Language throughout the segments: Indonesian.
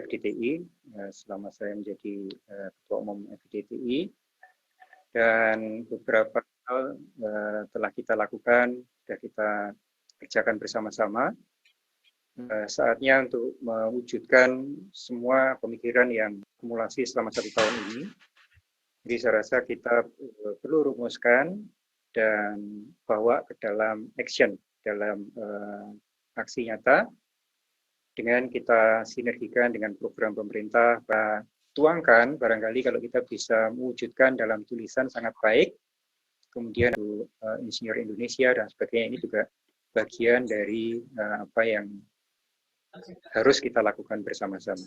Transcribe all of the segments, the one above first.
FDTI selama saya menjadi Ketua Umum FDTI, dan beberapa hal telah kita lakukan, sudah kita kerjakan bersama-sama. Saatnya untuk mewujudkan semua pemikiran yang akumulasi selama 1 tahun ini. Jadi saya rasa kita perlu rumuskan dan bawa ke dalam action, dalam aksi nyata, dengan kita sinergikan dengan program pemerintah. Tuangkan barangkali kalau kita bisa mewujudkan dalam tulisan sangat baik, kemudian Insinyur Indonesia dan sebagainya, ini juga bagian dari apa yang harus kita lakukan bersama-sama.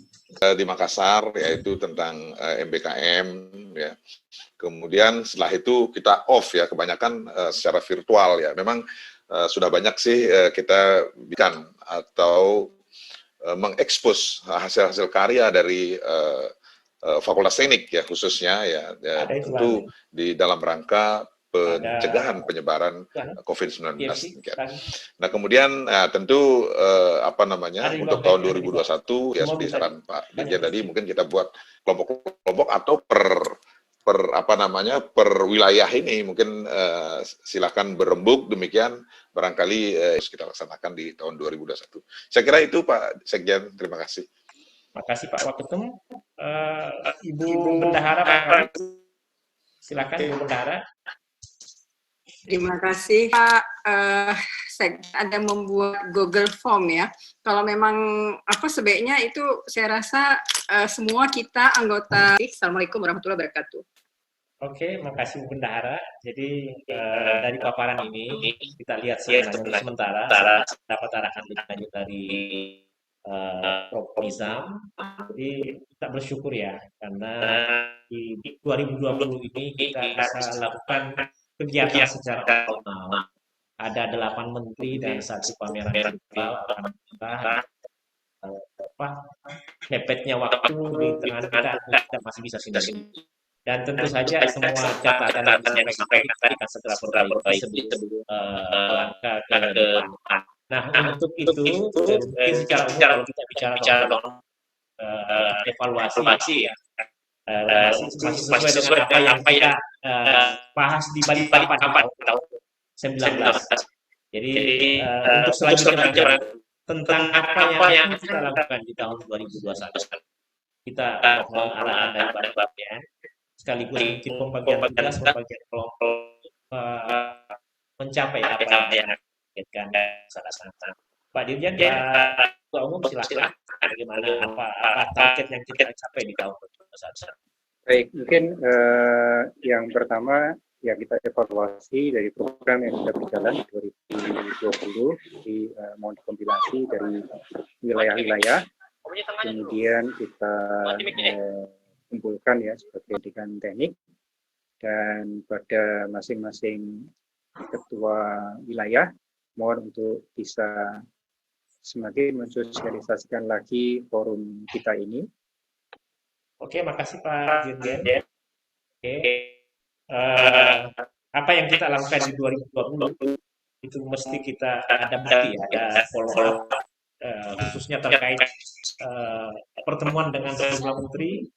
Di Makassar, yaitu tentang MBKM, ya. Kemudian setelah itu kita off ya, kebanyakan secara virtual ya. Memang sudah banyak sih kita bikin atau mengekspos hasil-hasil karya dari Fakultas Teknik ya khususnya ya tentu di dalam rangka pencegahan penyebaran COVID-19. Nah kemudian tentu untuk tahun 2021 ya seperti saran Pak Dirjen tadi, mungkin kita buat kelompok-kelompok atau per wilayah ini mungkin silakan berembuk, demikian barangkali kita laksanakan di tahun 2021. Saya kira itu Pak Sekjen, terima kasih. Terima kasih Pak Waketum. Ibu Bendahara, silakan Ibu Bendahara. Terima kasih Pak. Ada membuat Google Form ya. Kalau memang sebaiknya itu saya rasa semua kita anggota. Assalamualaikum warahmatullahi wabarakatuh. Oke, makasih Bu Bendahara. Jadi dari paparan ini kita lihat sementara dapat arahan lanjut dari Prof. Nizam. Jadi kita bersyukur ya karena di 2020 ini kita bisa lakukan kegiatan secara optimal. Ada 8 menteri dan 1 pameran virtual alhamdulillah. Mepetnya waktu di tengah kita masih bisa sinergi. Dan tentu saja semua catatan yang disampaikan tadi akan segera perbaiki sebelum langkah ke depan. Nah untuk itu mungkin secara umum kalau kita bicara evaluasi ya. Masih sesuai dengan apa yang kita bahas di Balikpapan tahun 19. Jadi untuk selanjutnya tentang apa yang kita lakukan di tahun 2021, kita mohon arahan dari Pak Bapnya, sekaligus mungkin pembagian tugas, pembagian kelompok mencapai apa yang kita laksanakan. Pak Dirjen, Pak Ketua Umum silakan. Bagaimana apa target yang kita capai di tahun 2021? Baik, mungkin yang pertama ya kita evaluasi dari program yang sudah berjalan 2020, jadi mau dikompilasi dari wilayah-wilayah, kemudian kita kumpulkan ya sebagai pendidikan teknik, dan pada masing-masing ketua wilayah mohon untuk bisa semakin mensosialisasikan lagi forum kita ini. Oke, makasih Pak Dirjen. Oke. Apa yang kita lakukan di 2020 itu mesti kita ada bukti, ada follow up, khususnya terkait pertemuan dengan sejumlah menteri,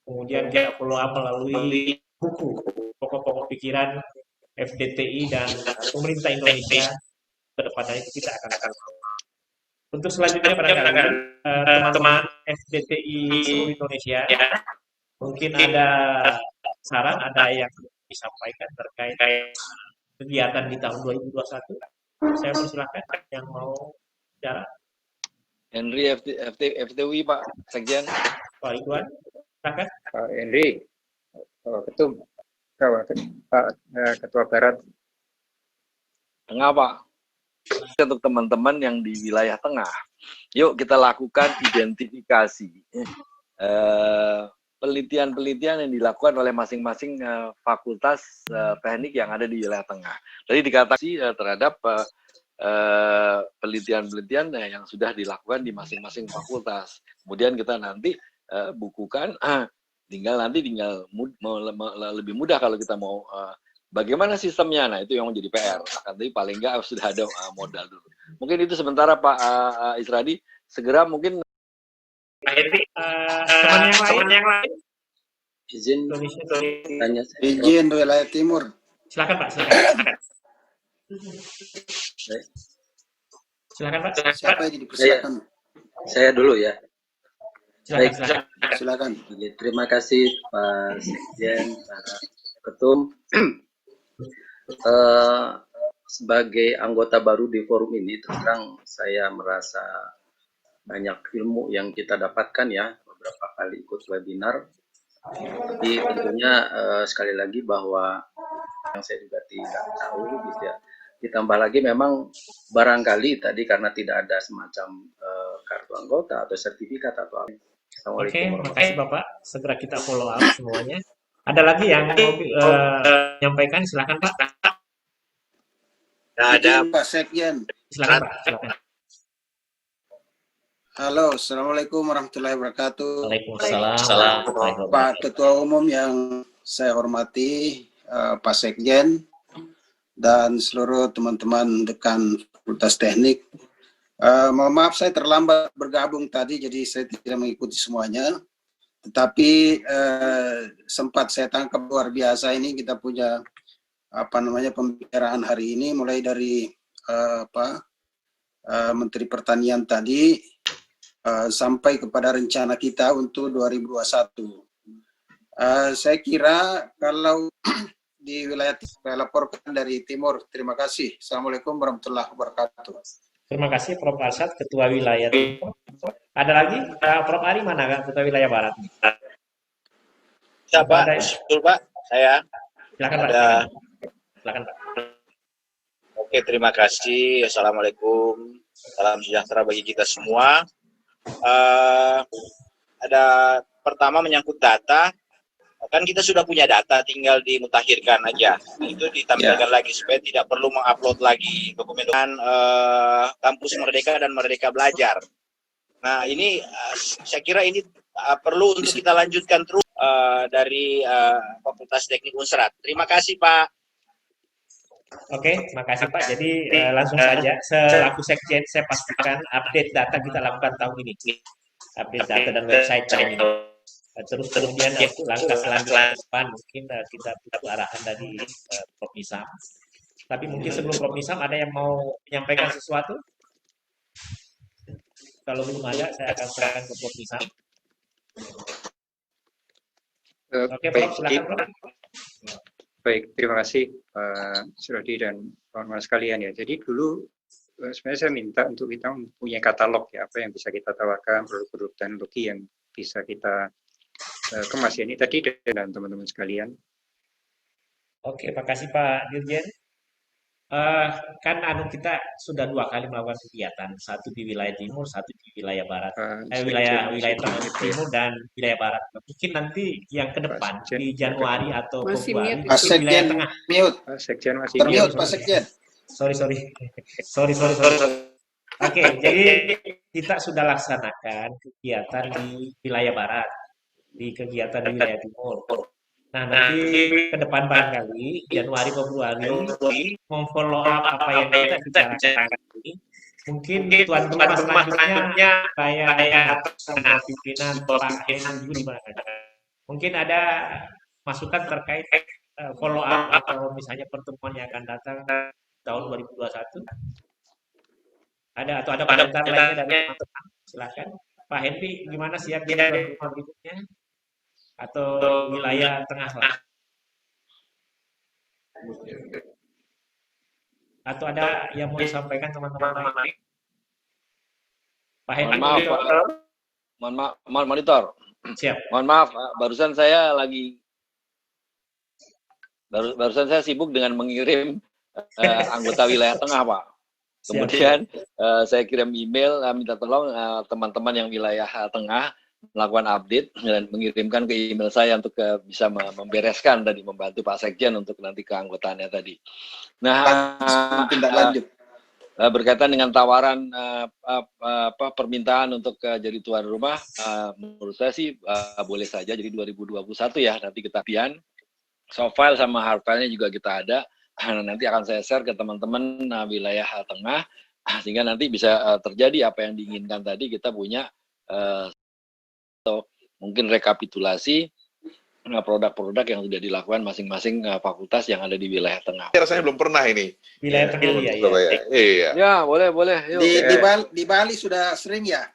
kemudian kita follow up melalui buku pokok-pokok pikiran FDTI dan pemerintah Indonesia. Ke depannya itu kita akan untuk selanjutnya barangkali teman-teman FDTI seluruh Indonesia mungkin ada saran, ada yang disampaikan terkait kegiatan di tahun 2021. Saya persilakan yang mau bicara. Henry FTUI Pak Sekjen. Pak Ridwan, silakan. Pak Henry, Ketum, Pak Ketua Barat. Tengah Pak. Untuk teman-teman yang di wilayah tengah, yuk kita lakukan identifikasi penelitian-penelitian yang dilakukan oleh masing-masing fakultas teknik yang ada di wilayah tengah. Tadi dikatakan terhadap penelitian-penelitian yang sudah dilakukan di masing-masing fakultas. Kemudian kita nanti bukukan, tinggal lebih mudah kalau kita mau bagaimana sistemnya. Nah itu yang menjadi PR. Tapi paling nggak sudah ada modal dulu. Mungkin itu sementara Pak Isradi, segera mungkin Teman yang lain. Izin Indonesia. tanya saya. Izin wilayah timur. Silakan Pak, silakan. Baik. Silakan Pak. Siapa yang dipersilakan? Saya dulu ya. Baik, Silakan. Oke, terima kasih Pak Sekjen, Pak Ketum. Sebagai anggota baru di forum ini, terus terang saya merasa banyak ilmu yang kita dapatkan ya, beberapa kali ikut webinar. Tapi tentunya sekali lagi bahwa yang saya juga tidak tahu gitu ya. Ditambah lagi memang barangkali tadi karena tidak ada semacam kartu anggota atau sertifikat atau apa. Oke, makasih Bapak. Segera kita follow up semuanya. Ada lagi yang mau menyampaikan? Silakan Pak. Ada Pak Sekjen. Silakan Pak. Silakan. Halo, Assalamualaikum warahmatullahi wabarakatuh. Waalaikumsalam. Pak Ketua Umum yang saya hormati, Pak Sekjen, dan seluruh teman-teman dekan Fakultas Teknik. Mohon maaf saya terlambat bergabung tadi, jadi saya tidak mengikuti semuanya. Tetapi sempat saya tangkap luar biasa ini kita punya pembicaraan hari ini mulai dari Menteri Pertanian tadi sampai kepada rencana kita untuk 2021. Saya kira kalau di wilayah saya laporkan dari timur. Terima kasih. Assalamualaikum warahmatullahi wabarakatuh. Terima kasih Prof. Arsyad, Ketua Wilayah Timur. Ada lagi? Prof. Ari mana Ketua Wilayah Barat? Ya Pak, betul Pak, saya. Silakan Pak. Silakan Pak. Oke, terima kasih. Assalamualaikum. Salam sejahtera bagi kita semua. Ada pertama menyangkut data. Kan kita sudah punya data, tinggal dimutakhirkan aja. Itu ditampilkan lagi supaya tidak perlu mengupload lagi dokumen Kampus Merdeka dan Merdeka Belajar. Nah, ini saya kira ini perlu untuk kita lanjutkan terus dari Fakultas Teknik Unsrat. Terima kasih Pak. Oke, terima kasih Pak. Jadi langsung saja, selaku Sekjen saya pastikan update data kita lakukan tahun ini. Update data dan website tahun ini. Terus kemudian untuk langkah selanjutnya depan mungkin kita butuh arahan dari Prof. Nizam. Tapi mungkin sebelum Prof. Nizam ada yang mau menyampaikan sesuatu? Kalau belum ada, saya akan serahkan ke Prof. Nizam. Oke, Prof. Silakan Prof. Baik, terima kasih Pak Suradi dan kawan-kawan sekalian ya. Jadi dulu sebenarnya saya minta untuk kita mempunyai katalog ya, apa yang bisa kita tawarkan, produk-produk teknologi yang bisa kita kemas ya. Ini tadi dan teman-teman sekalian. Oke, makasih Pak Dirjen. Kan kita sudah 2 kali melakukan kegiatan, satu di wilayah timur, satu di wilayah barat, wilayah timur dan wilayah barat. Mungkin nanti yang ke depan di Januari atau Februari Pak Sekjen mute. Pak Sekjen masih termute Pak Sekjen. Sorry. Oke, jadi kita sudah laksanakan kegiatan di wilayah barat, di kegiatan di wilayah timur. Nah, nanti ke depan barangkali Januari Februari memfollow up apa yang kita bicarakan ini. Mungkin tuan rumah selanjutnya kayak sama pimpinan Pak Henan juga di mana. Mungkin ada masukan terkait follow up atau misalnya pertemuan yang akan datang tahun 2021. Ada komentar lainnya dari teman-teman? Silakan. Pak Henry, gimana siap di pertemuan berikutnya? Atau wilayah tengah lah. Atau ada yang mau disampaikan teman-teman lain? Pak Henry, Mohon maaf, monitor. Siap. Mohon maaf, barusan saya sibuk dengan mengirim anggota wilayah tengah, Pak. Kemudian saya kirim email minta tolong teman-teman yang wilayah tengah melakukan update dan mengirimkan ke email saya untuk bisa membereskan tadi, membantu Pak Sekjen untuk nanti keanggotaannya tadi. Nah, tindak lanjut berkaitan dengan tawaran permintaan untuk jadi tuan rumah, menurut saya sih boleh saja jadi 2021 ya, nanti kita pian soft file sama hard file-nya juga kita ada. Nanti akan saya share ke teman-teman wilayah tengah sehingga nanti bisa terjadi apa yang diinginkan tadi, kita punya atau mungkin rekapitulasi produk-produk yang sudah dilakukan masing-masing fakultas yang ada di wilayah tengah. Rasanya belum pernah ini. Wilayah tengah ya. Iya. Ya, boleh. Yuk. Di Bali sudah sering ya.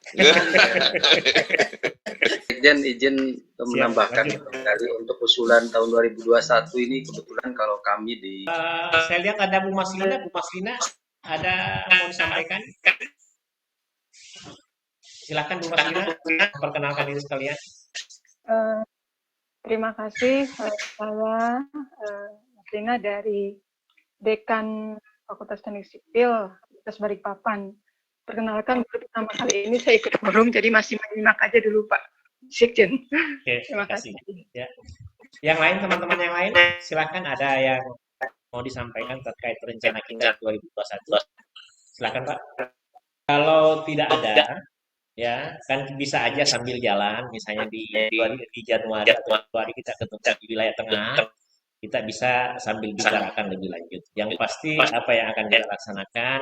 Sekjen izin menambahkan kali untuk usulan tahun 2021 ini kebetulan kalau kami di Saya lihat ada Bu Maslina ada mau disampaikan. Silakan Bu Maslina, perkenalkan diri sekalian. Terima kasih, saya Maslina dari Dekan Fakultas Teknik Sipil Universitas Balikpapan. Perkenalkan, pertama kali ini saya ikut forum, jadi masih menyimak aja dulu Pak Sekjen. Oke, terima kasih. Ya. Yang lain, teman-teman yang lain, silakan ada yang mau disampaikan terkait rencana kita 2021. Silakan Pak. Kalau tidak ada, ya kan bisa aja sambil jalan, misalnya di Januari atau Februari kita ketemu di wilayah tengah, kita bisa sambil bicarakan lebih lanjut. Yang pasti apa yang akan kita laksanakan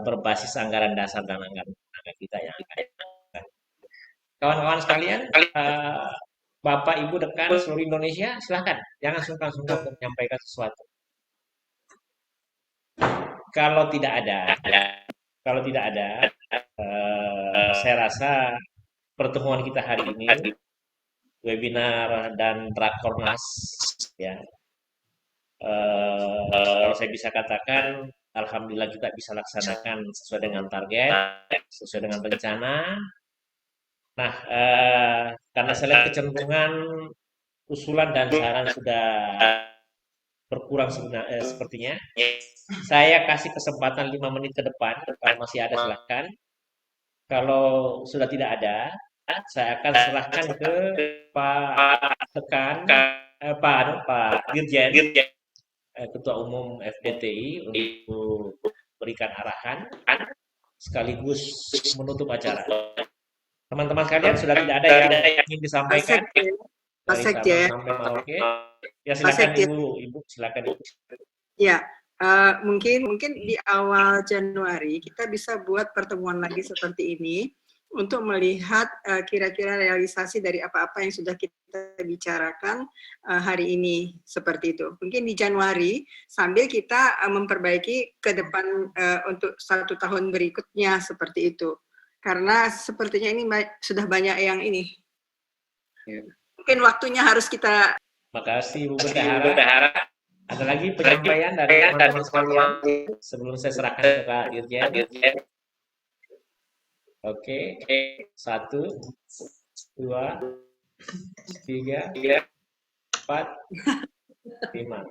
berbasis anggaran dasar dan anggaran kita yang akan lakukan. Kawan-kawan sekalian, Bapak Ibu Dekan seluruh Indonesia, silakan jangan sungkan-sungkan untuk menyampaikan sesuatu. Kalau tidak ada, saya rasa pertemuan kita hari ini, webinar dan Rakornas, ya, kalau saya bisa katakan, alhamdulillah kita bisa laksanakan sesuai dengan target, sesuai dengan rencana. Nah, karena saya lihat kecenderungan usulan dan saran sudah berkurang sepertinya, saya kasih kesempatan 5 menit ke depan, kalau masih ada silahkan. Kalau sudah tidak ada, saya akan serahkan ke Pak Dekan, Pak Dirjen, Ketua Umum FDTI untuk berikan arahan sekaligus menutup acara. Teman-teman sekalian sudah tidak ada yang ingin disampaikan Pak dari Sekjen. Sabang sampai Merauke. Ya silakan Ibu, silakan Ibu. Ya, mungkin di awal Januari kita bisa buat pertemuan lagi seperti ini untuk melihat kira-kira realisasi dari apa-apa yang sudah kita bicarakan hari ini seperti itu. Mungkin di Januari sambil kita memperbaiki ke depan untuk 1 tahun berikutnya seperti itu. Karena sepertinya ini sudah banyak yang ini. Mungkin waktunya harus kita. Makasih Bu Bendahara. Ada lagi penyampaian dari teman-teman sekalian sebelum saya serahkan ke Pak Dirjen. Oke, 1, 2, 3, 4, 5.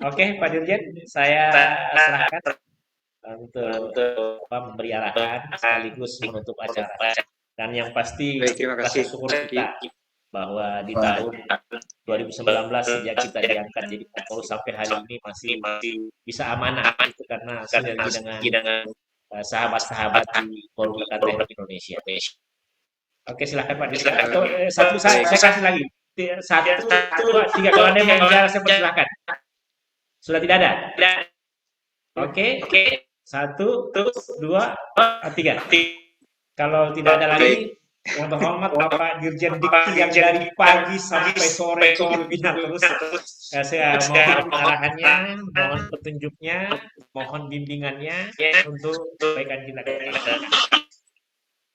Oke, Pak Dirjen, saya serahkan untuk memberi arahan sekaligus menutup acara. Dan yang pasti rasa syukur kita bahwa di tahun 2019 sejak kita diangkat jadi pengurus sampai hari ini masih bisa amanah itu karena sinergi dengan sahabat-sahabat di Forum Dekan Teknik Indonesia. Oke, silakan Pak Dirjen. Saya kasih lagi. 1, 2, 3. Kalau Anda mau bicara, saya persilahkan. Sudah tidak ada? Oke. 1, 2, 3. Kalau tidak ada lagi, yang terhormat Bapak Dirjen Dikti yang dari pagi sampai sore webinar terus, saya mohon arahannya, mohon petunjuknya, mohon bimbingannya untuk kebaikan kita.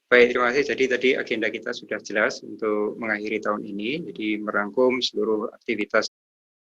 Baik, terima kasih. Jadi tadi agenda kita sudah jelas untuk mengakhiri tahun ini, jadi merangkum seluruh aktivitas